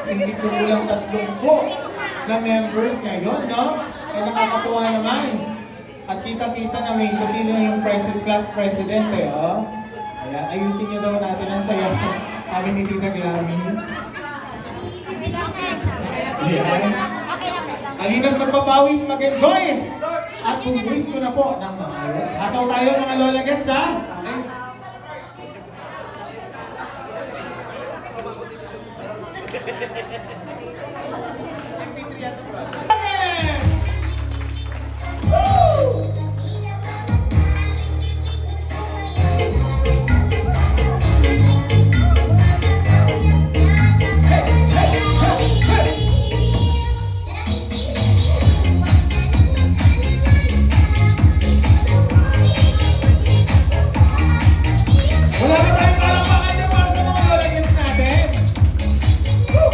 hindi kulang 30 po na members ngayon, no? Kaya nakakatuwa naman. At kita-kita na may kung sino yung class president eh, oh. Ayan, ayusin niyo daw natin ang saya. Kami ni Tita Glammy. Ayan. Halina't magpapawis, mag-enjoy! At pumwisto na po ng maayos. Hataw tayo mga Lola Gets, ha? Okay. Gets! Woo! Wala na tayong palakpakan dyan para sa mga Lola Gets natin. Woo!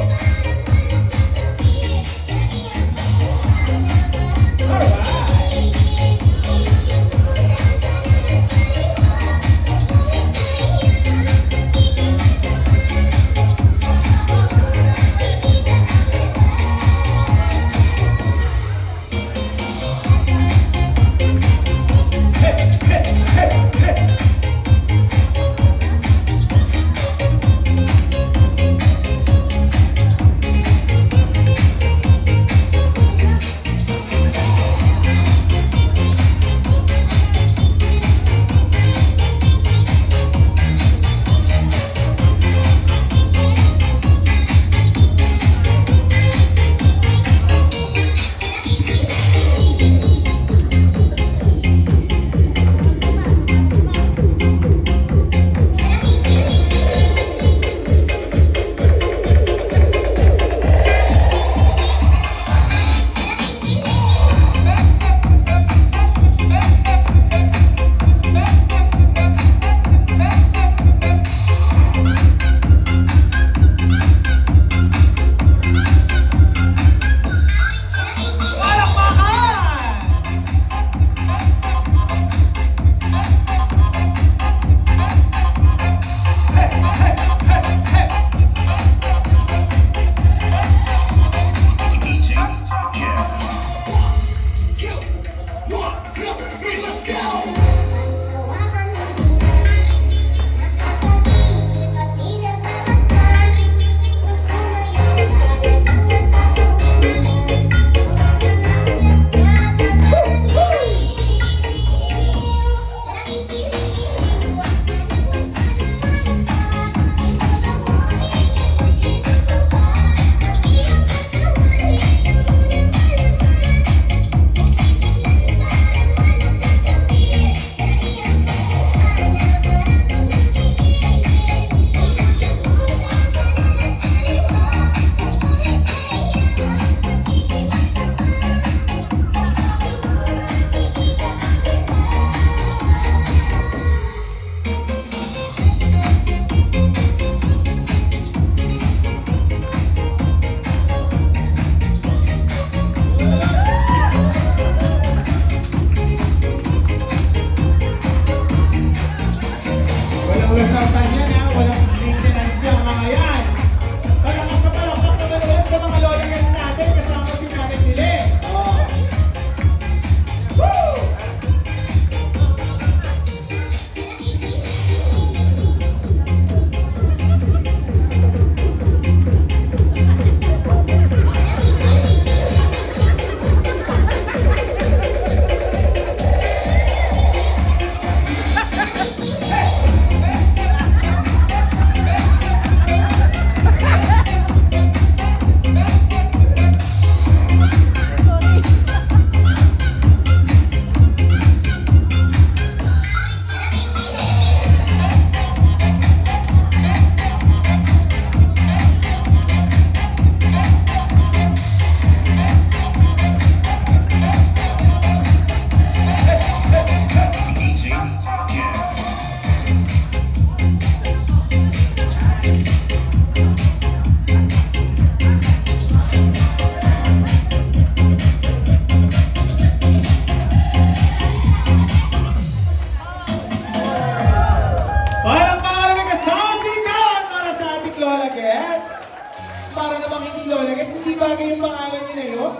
para namang hindi Lola Gets, hindi bagay yung pangalan niyo na yun.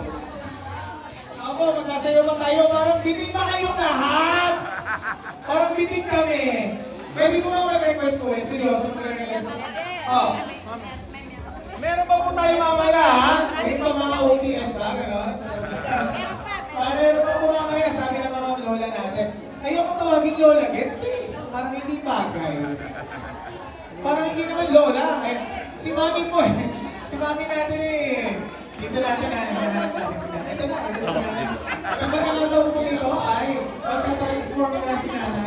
Ako, masasayaw ba tayo? Parang bitin pa kayong lahat! Parang bitin kami. Pwede ko ba mag-request ko ulit? Seryoso ko request ko? Oh. Meron pa po tayo mamaya, ha? May pa mga OTS ba? Ganon? Meron pa po mamaya, sabi ng mga lola natin. Ayoko tawagin Lola Gets eh. Parang hindi bagay. Parang hindi naman lola. Eh, si mami po eh. Si mami natin eh. Dito natin hinahanap natin sila. Ito na, ito si nanay. Sa pagkakataon po ito ay magta-transform na si nanay.